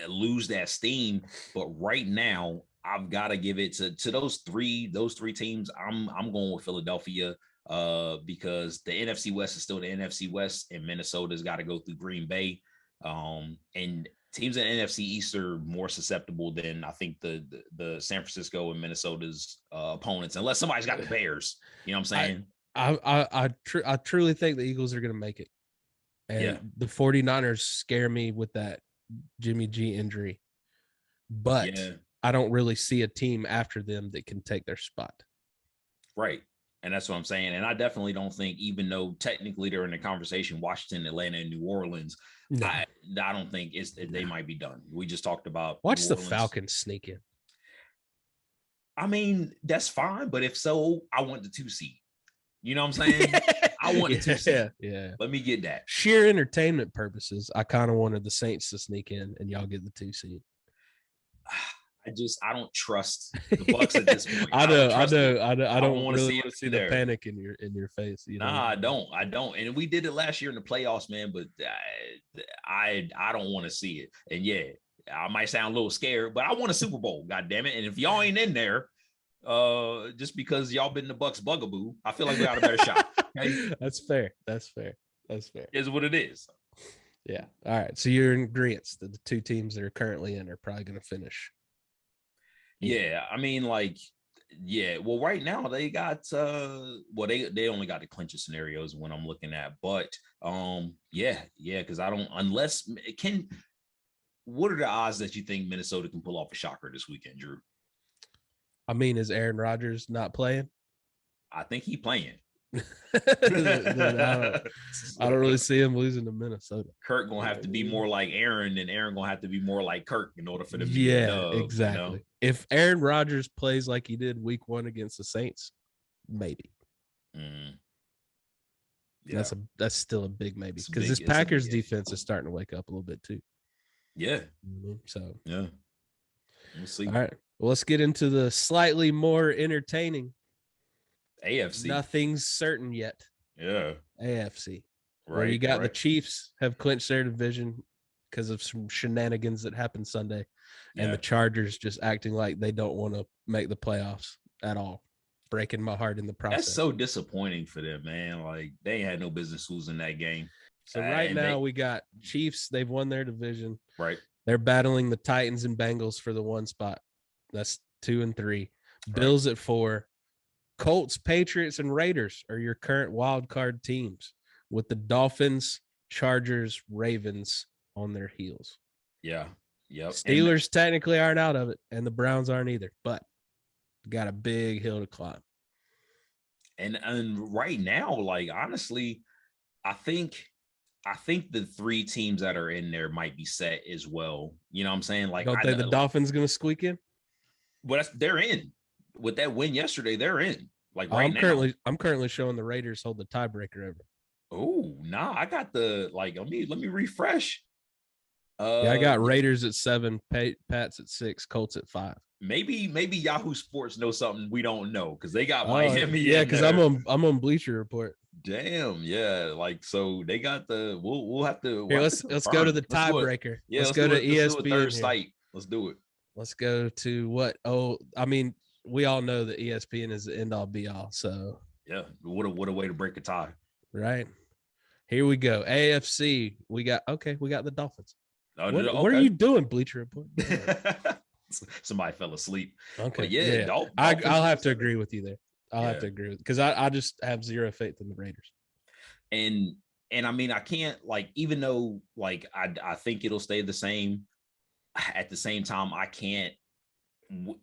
lose that steam. But right now, I've got to give it to those three teams. I'm going with Philadelphia because the NFC West is still the NFC West, and Minnesota's got to go through Green Bay. And teams in NFC East are more susceptible than I think the San Francisco and Minnesota's opponents, unless somebody's got the Bears. You know what I'm saying? I truly think the Eagles are going to make it. And the 49ers scare me with that Jimmy G injury. But I don't really see a team after them that can take their spot. Right. And that's what I'm saying. And I definitely don't think, even though technically they're in the conversation, Washington, Atlanta, and New Orleans, I don't think they might be done. We just talked about watch the Falcons sneak in. I mean, that's fine. But if so, I want the 2 seed. You know what I'm saying? I want the 2 seed. Yeah. Let me get that. Sheer entertainment purposes, I kind of wanted the Saints to sneak in and y'all get the 2 seed. I don't trust the Bucks at this point. I don't want to see the panic in your face. You know? Nah, I don't. And we did it last year in the playoffs, man. But I don't want to see it. And I might sound a little scared, but I want a Super Bowl. God damn it! And if y'all ain't in there, just because y'all been the Bucks bugaboo, I feel like we got a better shot. Okay? That's fair. Is what it is. Yeah. All right. So you're in agreement that the two teams that are currently in are probably going to finish. Yeah. I mean, like, yeah. Well, right now they got they only got the clincher scenarios when I'm looking at, but yeah, because I don't unless it can. What are the odds that you think Minnesota can pull off a shocker this weekend, Drew? I mean, is Aaron Rodgers not playing? I think he playing. Then I don't really see him losing to Minnesota. Kirk gonna have to be more like Aaron, and Aaron gonna have to be more like Kirk in order for them to get a dub. Exactly. You know? If Aaron Rodgers plays like he did week 1 against the Saints, maybe. Yeah. That's still a big maybe because this Packers defense is starting to wake up a little bit too. Yeah. So yeah, we'll see. All right. Well, let's get into the slightly more entertaining AFC. Nothing's certain yet. Yeah. AFC. Right. Where you got the Chiefs have clinched their division because of some shenanigans that happened Sunday. And the Chargers just acting like they don't want to make the playoffs at all. Breaking my heart in the process. That's so disappointing for them, man. Like, they ain't had no business losing that game. So right now we got Chiefs. They've won their division. Right. They're battling the Titans and Bengals for the 1 spot. That's 2 and 3. Bills at 4. Colts, Patriots, and Raiders are your current wild card teams, with the Dolphins, Chargers, Ravens on their heels. Yeah. Yep. Steelers technically aren't out of it, and the Browns aren't either, but got a big hill to climb. And right now, like, honestly, I think the 3 teams that are in there might be set as well. You know what I'm saying? Like, don't think the Dolphins going to squeak in? But they're in. With that win yesterday, they're in. Like, I'm currently showing the Raiders hold the tiebreaker over. Oh, nah, I got the let me refresh. I got Raiders at 7, Pats at 6, Colts at 5. Maybe Yahoo Sports knows something we don't know because they got Miami. Yeah, because I'm on Bleacher Report. Damn, yeah, like, so they got the. We'll have to. Here, let's go to the tiebreaker. Let's go to ESPN. Third site. Let's do it. Let's go to what? Oh, I mean, we all know that ESPN is the end all be all. So yeah, what a way to break a tie. Right. Here we go. AFC. We got the Dolphins. What are you doing, Bleacher Report? Somebody fell asleep. Okay. But yeah. I'll have to agree with you there. I'll have to agree with, because I just have zero faith in the Raiders. And I mean, I can't, like, even though, like, I think it'll stay the same, at the same time, I can't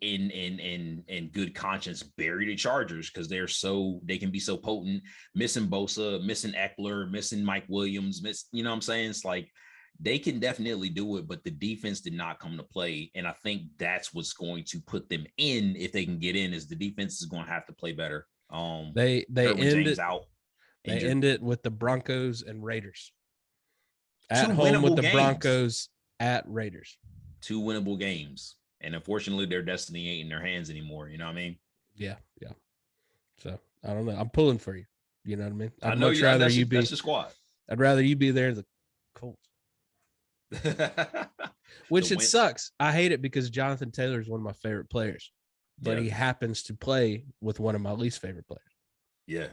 in good conscience bury the Chargers because they can be so potent, missing Bosa, missing Eckler, missing Mike Williams, you know what I'm saying? It's like, they can definitely do it, but the defense did not come to play. And I think that's what's going to put them in, if they can get in, is the defense is going to have to play better. They end it with the Broncos and Raiders. At home with the Broncos, at Raiders. 2 winnable games. And unfortunately, their destiny ain't in their hands anymore. You know what I mean? Yeah. So I don't know. I'm pulling for you. You know what I mean? I'd much rather you be the squad. I'd rather you be there, the Colts. Which it sucks. I hate it because Jonathan Taylor is one of my favorite players, but he happens to play with one of my least favorite players. Yeah.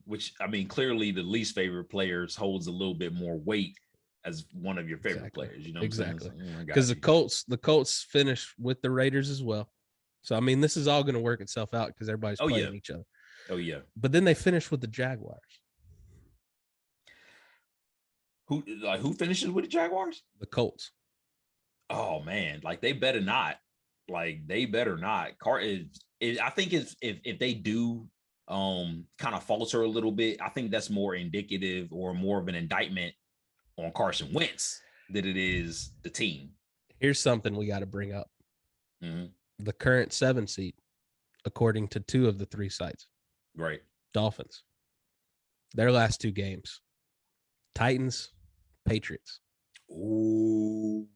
Which, I mean, clearly the least favorite players holds a little bit more weight as one of your favorite players. You know, exactly. Because the Colts finished with the Raiders as well. So I mean, this is all going to work itself out because everybody's playing each other. Oh yeah. But then they finished with the Jaguars. Who finishes with the Jaguars? The Colts. Oh man, like, they better not. I think if they do kind of falter a little bit, I think that's more indicative or more of an indictment on Carson Wentz than it is the team. Here's something we got to bring up. Mm-hmm. The current 7 seed, according to 2 of the 3 sites. Right. Dolphins. Their last 2 games. Titans, Patriots. Ooh.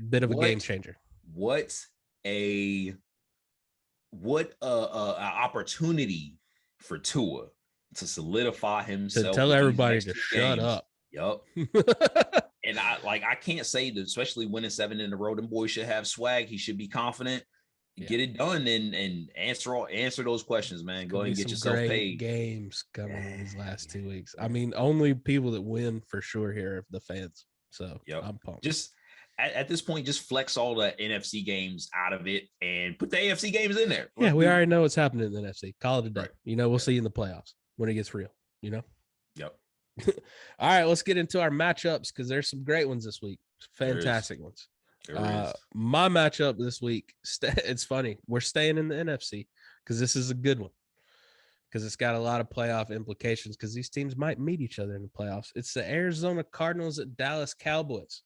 Bit of a game changer. What a opportunity for Tua to solidify himself. To tell everybody to shut up. Yup. And I can't say that, especially winning 7 in a row. Them boys should have swag. He should be confident. get it done and answer those questions, man. Go ahead and get yourself great paid. games coming in these last 2 weeks. I mean, only people that win for sure here are the fans. So I'm pumped. Just at this point, just flex all the NFC games out of it and put the AFC games in there. Yeah, we already know what's happening in the NFC. Call it a day. Right. We'll see you in the playoffs when it gets real. Yep. All right, let's get into our matchups because there's some great ones this week. Fantastic ones. My matchup this week, it's funny. We're staying in the NFC because this is a good one because it's got a lot of playoff implications because these teams might meet each other in the playoffs. It's the Arizona Cardinals at Dallas Cowboys.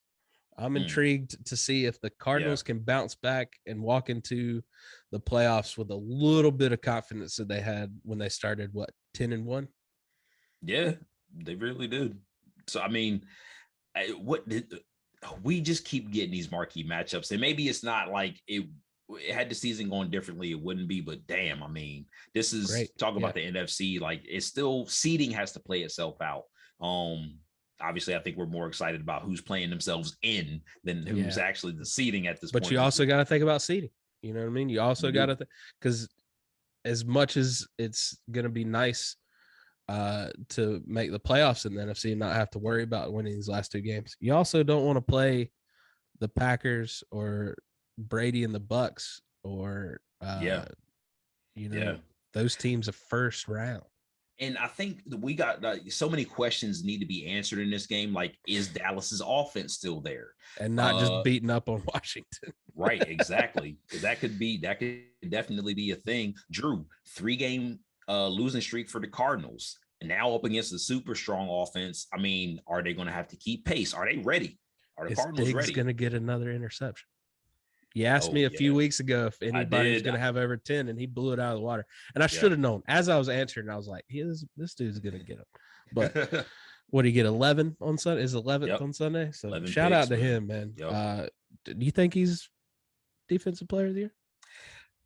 I'm intrigued to see if the Cardinals can bounce back and walk into the playoffs with a little bit of confidence that they had when they started, 10-1? Yeah, they really did. So, I mean, we just keep getting these marquee matchups, and maybe it's not like it had the season going differently, it wouldn't be, but damn, I mean, this is talking about the NFC. Like, it's still seeding has to play itself out. Obviously, I think we're more excited about who's playing themselves in than who's actually the seeding at this point. But you also got to think about seeding. You know what I mean? You also got to because as much as it's going to be nice to make the playoffs in the NFC and not have to worry about winning these last 2 games, you also don't want to play the Packers or Brady and the Bucks or those teams a first round. And I think that we got so many questions need to be answered in this game. Like, is Dallas's offense still there? And not just beating up on Washington. Right, exactly. That could definitely be a thing. Drew, 3-game losing streak for the Cardinals. And now up against the super strong offense. I mean, are they going to have to keep pace? Are they ready? Are the Cardinals ready? Going to get another interception. You asked me a few weeks ago if anybody was going to have over 10, and he blew it out of the water. And I should have known. As I was answering, I was like, this dude's going to get him. But what do you get, 11 on Sunday? Is 11th on Sunday? So shout out to him, man. Yep. Do you think he's defensive player of the year?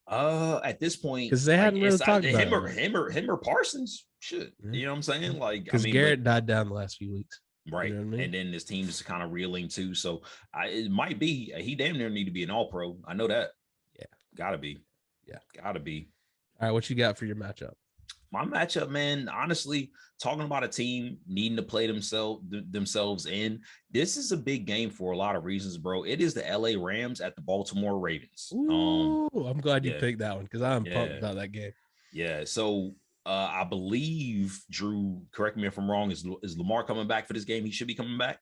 At this point, because they hadn't really talked about him or Parsons should. You know what I'm saying? Like, because Garrett died down the last few weeks. Right. You know what I mean? And then this team's kind of reeling too. So it might be, he damn near need to be an all-pro. I know that. Yeah. Gotta be. Yeah. Gotta be. All right. What you got for your matchup? My matchup, man, honestly, talking about a team needing to play themselves in, this is a big game for a lot of reasons, bro. It is the LA Rams at the Baltimore Ravens. Ooh, I'm glad you picked that one because I'm pumped about that game. Yeah. So I believe, Drew, correct me if I'm wrong, is Lamar coming back for this game? He should be coming back.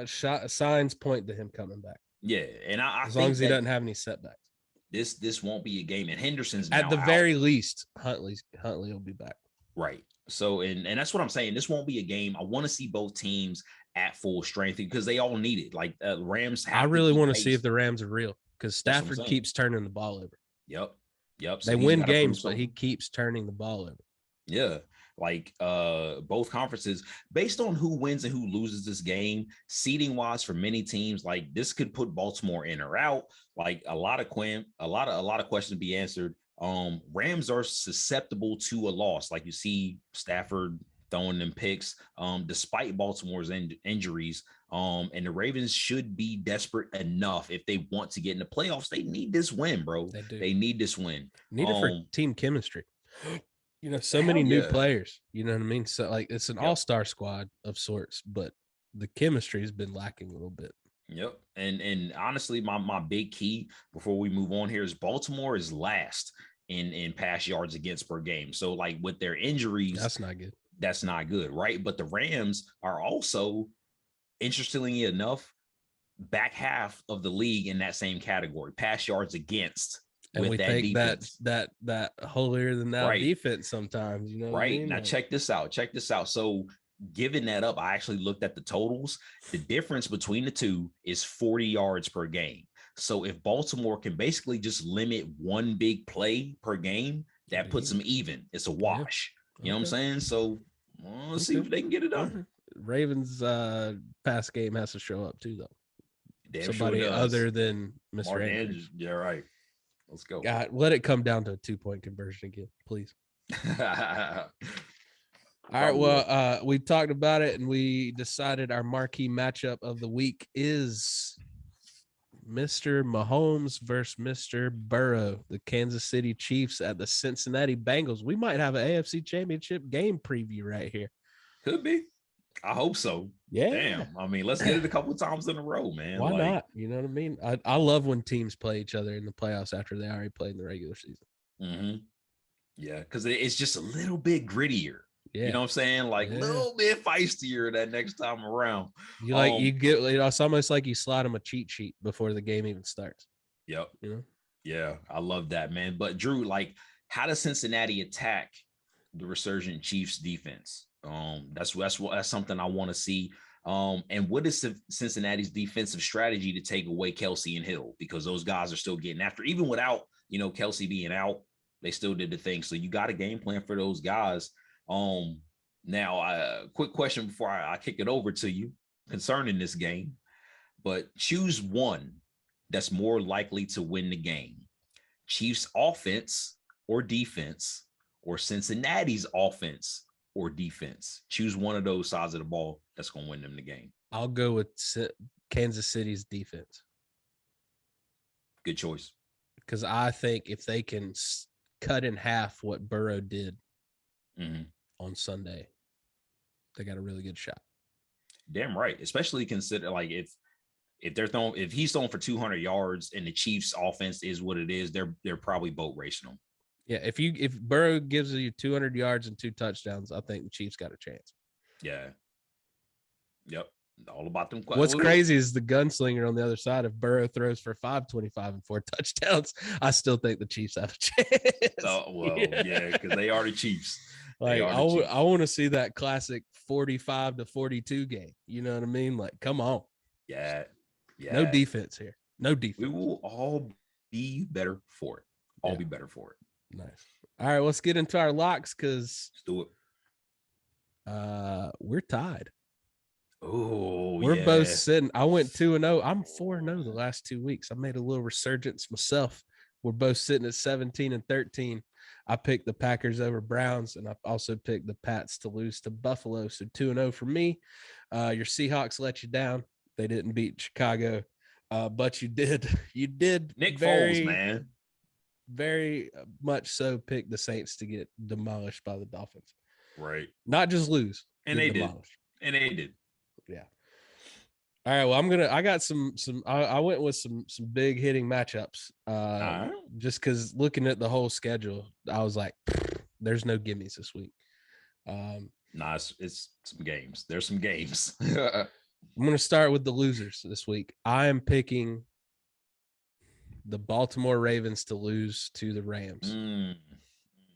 Signs point to him coming back. Yeah, and I as long as he doesn't have any setbacks. This won't be a game, and Henderson's at the very least. Huntley will be back. Right. So and that's what I'm saying. This won't be a game. I want to see both teams at full strength because they all need it. Like Rams. I really want to see if the Rams are real because Stafford keeps turning the ball over. Yep. So they win games, but he keeps turning the ball over. Yeah. Like both conferences, based on who wins and who loses this game, seeding wise for many teams, like this could put Baltimore in or out. Like a lot of questions to be answered. Rams are susceptible to a loss. Like you see Stafford throwing them picks, despite Baltimore's injuries. And the Ravens should be desperate enough if they want to get in the playoffs. They need this win, bro. They need this win. Need it for team chemistry. You know, so many new players, you know what I mean? So like it's an all-star squad of sorts, but the chemistry has been lacking a little bit. Yep. And honestly, my big key before we move on here is Baltimore is last in pass yards against per game. So like with their injuries, that's not good, right? But the Rams are also, interestingly enough, back half of the league in that same category, pass yards against. And we think that holier than thou defense sometimes, you know. Right. I mean? Now check this out. So giving that up, I actually looked at the totals. The difference between the two is 40 yards per game. So if Baltimore can basically just limit one big play per game, that puts them even. It's a wash. You know what I'm saying? So let's see if they can get it done. Ravens pass game has to show up too, though. Somebody other than Mr. Andrews. Yeah, right. Let's go. God, let it come down to a 2-point conversion again, please. All right. Well, we talked about it and we decided our marquee matchup of the week is Mr. Mahomes versus Mr. Burrow, the Kansas City Chiefs at the Cincinnati Bengals. We might have an AFC Championship game preview right here. Could be. I hope so. Yeah. Damn. I mean, let's get it a couple times in a row, man. Why not? You know what I mean? I love when teams play each other in the playoffs after they already played in the regular season. Mm-hmm. Yeah, because it's just a little bit grittier. Yeah. You know what I'm saying? Like a little bit feistier that next time around. You get, it's almost like you slide them a cheat sheet before the game even starts. Yep. You know? Yeah, I love that, man. But Drew, like, how does Cincinnati attack the resurgent Chiefs defense? That's something I want to see. And what is Cincinnati's defensive strategy to take away Kelsey and Hill? Because those guys are still getting after, even without, Kelsey being out, they still did the thing. So you got a game plan for those guys. Now, quick question before I kick it over to you concerning this game, but choose one that's more likely to win the game: Chiefs offense or defense, or Cincinnati's offense or defense. Choose one of those sides of the ball that's going to win them the game. I'll go with Kansas City's defense. Good choice. Because I think if they can cut in half what Burrow did on Sunday, they got a really good shot. Damn right. Especially consider, like, if he's throwing for 200 yards and the Chiefs offense is what it is, they're probably boat racing them. Yeah, if Burrow gives you 200 yards and 2 touchdowns, I think the Chiefs got a chance. Yeah. Yep. All about them. What's crazy is the gunslinger on the other side. If Burrow throws for 525 and 4 touchdowns, I still think the Chiefs have a chance. Oh, well, yeah, because they are the Chiefs. Like, I want to see that classic 45-42 game. You know what I mean? Like, come on. Yeah. Yeah. No defense here. No defense. We will all be better for it. Be better for it. Nice. All right, let's get into our locks because let's do it. We're tied. Oh, we're both sitting. I went 2-0. I'm 4-0 the last 2 weeks. I made a little resurgence myself. We're both sitting at 17 and 13. I picked the Packers over Browns, and I also picked the Pats to lose to Buffalo. So 2-0 for me. Your Seahawks let you down. They didn't beat Chicago, but you did. You did. Nick Foles, man. Very much so pick the Saints to get demolished by the Dolphins. Right. Not just lose. And they did. And they did. Yeah. All right. Well, I got I went with some big hitting matchups. Just because looking at the whole schedule, I was like, there's no gimmies this week. It's some games. There's some games. I'm going to start with the losers this week. I am picking the Baltimore Ravens to lose to the Rams.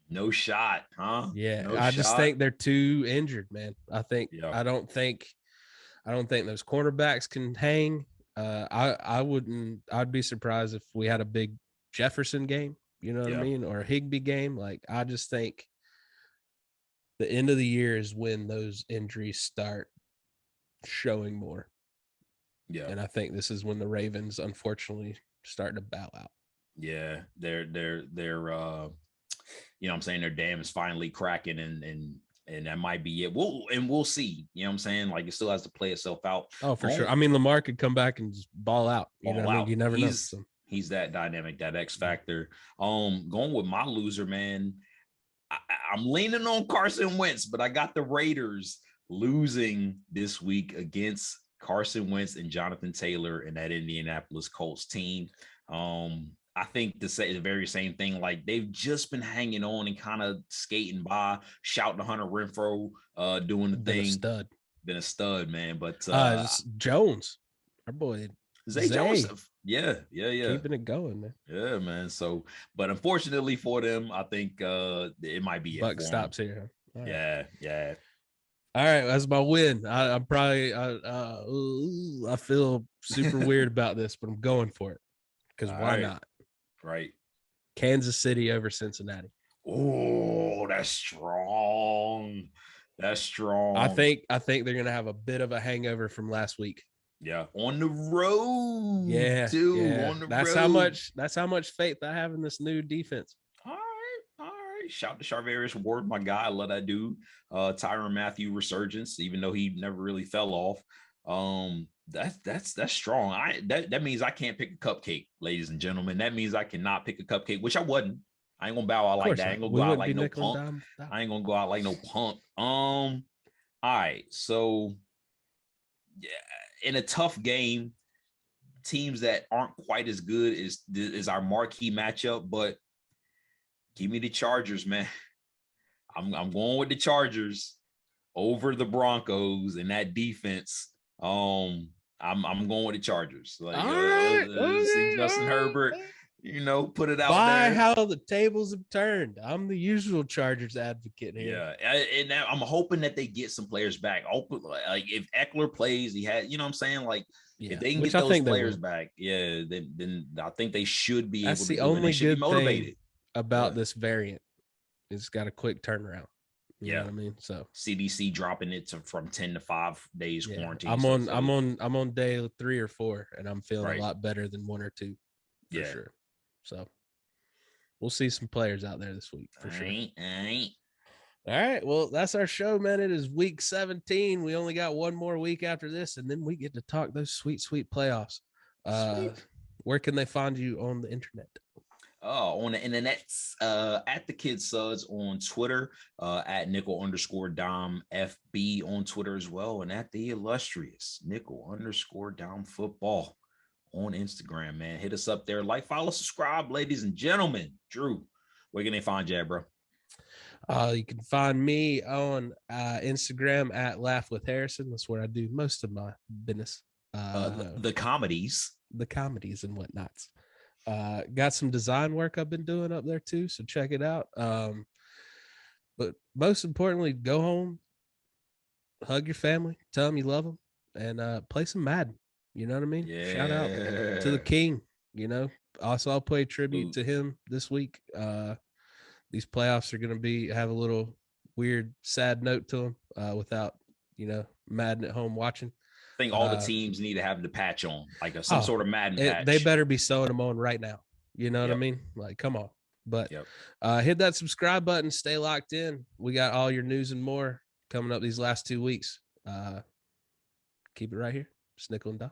No shot, huh? Yeah, I just think they're too injured, man. I don't think those cornerbacks can hang. I'd be surprised if we had a big Jefferson game, you know what I mean? Or a Higbee game. Like, I just think the end of the year is when those injuries start showing more. Yeah. And I think this is when the Ravens, unfortunately, start to bow out. Yeah. They're you know what I'm saying, their dam is finally cracking, and that might be it. We'll see. You know what I'm saying? Like, it still has to play itself out. Oh, for sure. I mean, Lamar could come back and just ball out. You know what I mean? You never know. He's that dynamic, that X factor. Going with my loser, man. I'm leaning on Carson Wentz, but I got the Raiders losing this week against Carson Wentz and Jonathan Taylor and that Indianapolis Colts team. I think to say the very same thing, like, they've just been hanging on and kind of skating by, shouting to Hunter Renfrow, doing the thing. Been a stud, man. But Jones, our boy Zay Joseph. Yeah. Keeping it going, man. Yeah, man. So, but unfortunately for them, I think it might be Buck stops here. Huh? Right. Yeah. All right, that's my win. I'm probably I feel super weird about this, but I'm going for it because why not? Right. Kansas City over Cincinnati. Oh, that's strong. That's strong. I think they're gonna have a bit of a hangover from last week. Yeah, on the road. Yeah, too. Yeah. On the road. That's how much faith I have in this new defense. All right. Shout to Charvarius Ward, my guy. I love that dude. Tyrann Mathieu resurgence, even though he never really fell off. That's strong. That means I can't pick a cupcake, ladies and gentlemen. That means I cannot pick a cupcake, which I wasn't. I ain't gonna bow out like that. I ain't gonna go out like no punk. I ain't gonna go out like no punk. All right. So yeah, in a tough game, teams that aren't quite as good is our marquee matchup, but give me the Chargers, man. I'm going with the Chargers over the Broncos and that defense. I'm going with the Chargers. Like see Justin Herbert, put it out there. How the tables have turned. I'm the usual Chargers advocate here. Yeah, and now I'm hoping that they get some players back. Like if Eckler plays, he had, you know what I'm saying? Like if they can get those players back, then I think they should be able to. That's the only good thing about this variant. It's got a quick turnaround. You know what I mean? So CDC dropping it from 10 to 5 days quarantine. I'm on day 3 or 4, and I'm feeling a lot better than 1 or 2 for sure. So we'll see some players out there this week for sure. All right. Well, that's our show, man. It is week 17. We only got one more week after this, and then we get to talk those sweet, sweet playoffs. Where can they find you on the internet? On the internet, at the Kid Suds on Twitter, at nickel_dom FB on Twitter as well, and at the illustrious nickel_dom football on Instagram, man. Hit us up there. Like, follow, subscribe, ladies and gentlemen. Drew, where can they find you at, bro? You can find me on Instagram at Laugh with Harrison. That's where I do most of my business. The comedies. The comedies and whatnots. Got some design work I've been doing up there too, so check it out. But most importantly, go home, hug your family, tell them you love them, and play some Madden. You know what I mean? Yeah. Shout out to the king. Also I'll play tribute to him this week. These playoffs are going to have a little weird, sad note to them without Madden at home watching. I think all the teams need to have the patch on, like some sort of Madden patch. They better be sewing them on right now. You know what I mean? Like, come on. But hit that subscribe button. Stay locked in. We got all your news and more coming up these last 2 weeks. Keep it right here. It's Nickel and Dom.